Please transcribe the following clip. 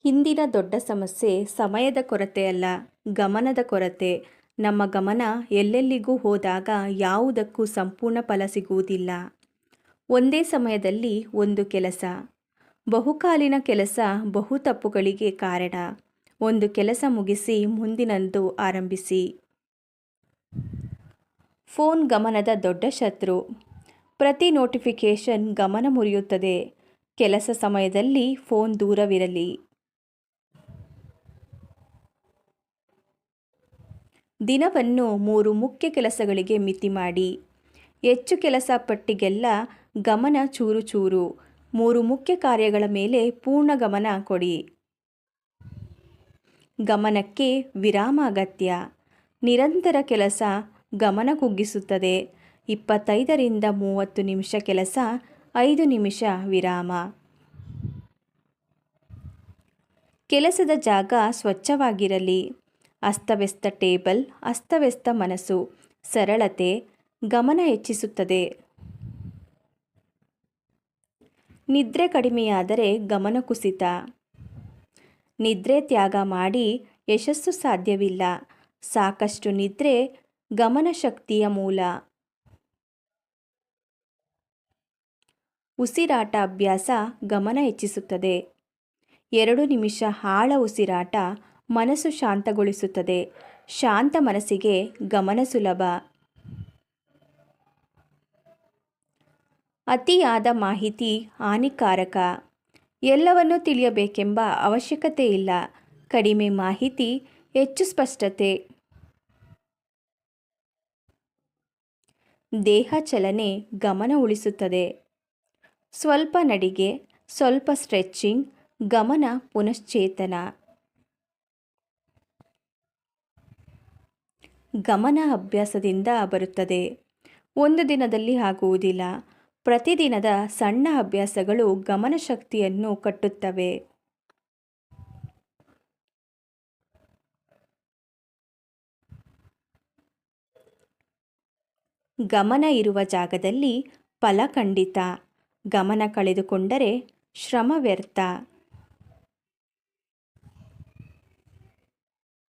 ಹಿಂದಿನ ದೊಡ್ಡ ಸಮಸ್ಯೆ ಸಮಯದ ಕೊರತೆಯಲ್ಲ, ಗಮನದ ಕೊರತೆ. ನಮ್ಮ ಗಮನ ಎಲ್ಲೆಲ್ಲಿಗೂ ಹೋದಾಗ ಯಾವುದಕ್ಕೂ ಸಂಪೂರ್ಣ ಫಲ ಸಿಗುವುದಿಲ್ಲ. ಒಂದೇ ಸಮಯದಲ್ಲಿ ಒಂದು ಕೆಲಸ, ಬಹುಕಾಲಿನ ಕೆಲಸ ಬಹು ತಪ್ಪುಗಳಿಗೆ ಕಾರಣ. ಒಂದು ಕೆಲಸ ಮುಗಿಸಿ ಮುಂದಿನದು ಆರಂಭಿಸಿ. ಫೋನ್ ಗಮನದ ದೊಡ್ಡ ಶತ್ರು. ಪ್ರತಿ ನೋಟಿಫಿಕೇಶನ್ ಗಮನ ಮುರಿಯುತ್ತದೆ. ಕೆಲಸ ಸಮಯದಲ್ಲಿ ಫೋನ್ ದೂರವಿರಲಿ. ದಿನವನ್ನು 3 ಮುಖ್ಯ ಕೆಲಸಗಳಿಗೆ ಮಿತಿ ಮಾಡಿ. ಹೆಚ್ಚು ಕೆಲಸ ಪಟ್ಟಿಗೆಲ್ಲ ಗಮನ ಚೂರು ಚೂರು. 3 ಮುಖ್ಯ ಕಾರ್ಯಗಳ ಮೇಲೆ ಪೂರ್ಣ ಗಮನ ಕೊಡಿ. ಗಮನಕ್ಕೆ ವಿರಾಮ ಅಗತ್ಯ. ನಿರಂತರ ಕೆಲಸ ಗಮನ ಕುಗ್ಗಿಸುತ್ತದೆ. 25 ರಿಂದ 30 ನಿಮಿಷ ಕೆಲಸ, 5 ನಿಮಿಷ ವಿರಾಮ. ಕೆಲಸದ ಜಾಗ ಸ್ವಚ್ಛವಾಗಿರಲಿ. ಅಸ್ತವ್ಯಸ್ತ ಟೇಬಲ್, ಅಸ್ತವ್ಯಸ್ತ ಮನಸ್ಸು. ಸರಳತೆ ಗಮನ ಹೆಚ್ಚಿಸುತ್ತದೆ. ನಿದ್ರೆ ಕಡಿಮೆಯಾದರೆ ಗಮನ ಕುಸಿತ. ನಿದ್ರೆ ತ್ಯಾಗ ಮಾಡಿ ಯಶಸ್ಸು ಸಾಧ್ಯವಿಲ್ಲ. ಸಾಕಷ್ಟು ನಿದ್ರೆ ಗಮನ ಶಕ್ತಿಯ ಮೂಲ. ಉಸಿರಾಟ ಅಭ್ಯಾಸ ಗಮನ ಹೆಚ್ಚಿಸುತ್ತದೆ. 2 ನಿಮಿಷ ಆಳ ಉಸಿರಾಟ ಮನಸ್ಸು ಶಾಂತಗೊಳಿಸುತ್ತದೆ. ಶಾಂತ ಮನಸ್ಸಿಗೆ ಗಮನ ಸುಲಭ. ಅತಿಯಾದ ಮಾಹಿತಿ ಹಾನಿಕಾರಕ. ಎಲ್ಲವನ್ನೂ ತಿಳಿಯಬೇಕೆಂಬ ಅವಶ್ಯಕತೆ ಇಲ್ಲ. ಕಡಿಮೆ ಮಾಹಿತಿ, ಹೆಚ್ಚು ಸ್ಪಷ್ಟತೆ. ದೇಹ ಚಲನೆ ಗಮನ ಉಳಿಸುತ್ತದೆ. ಸ್ವಲ್ಪ ನಡಿಗೆ, ಸ್ವಲ್ಪ ಸ್ಟ್ರೆಚಿಂಗ್, ಗಮನ ಪುನಶ್ಚೇತನ. ಗಮನ ಅಭ್ಯಾಸದಿಂದ ಬರುತ್ತದೆ, ಒಂದು ದಿನದಲ್ಲಿ ಆಗುವುದಿಲ್ಲ. ಪ್ರತಿದಿನದ ಸಣ್ಣ ಅಭ್ಯಾಸಗಳು ಗಮನ ಶಕ್ತಿಯನ್ನು ಕಟ್ಟುತ್ತವೆ. ಗಮನ ಇರುವ ಜಾಗದಲ್ಲಿ ಫಲ ಖಂಡಿತ. ಗಮನ ಕಳೆದುಕೊಂಡರೆ ಶ್ರಮ ವ್ಯರ್ಥ.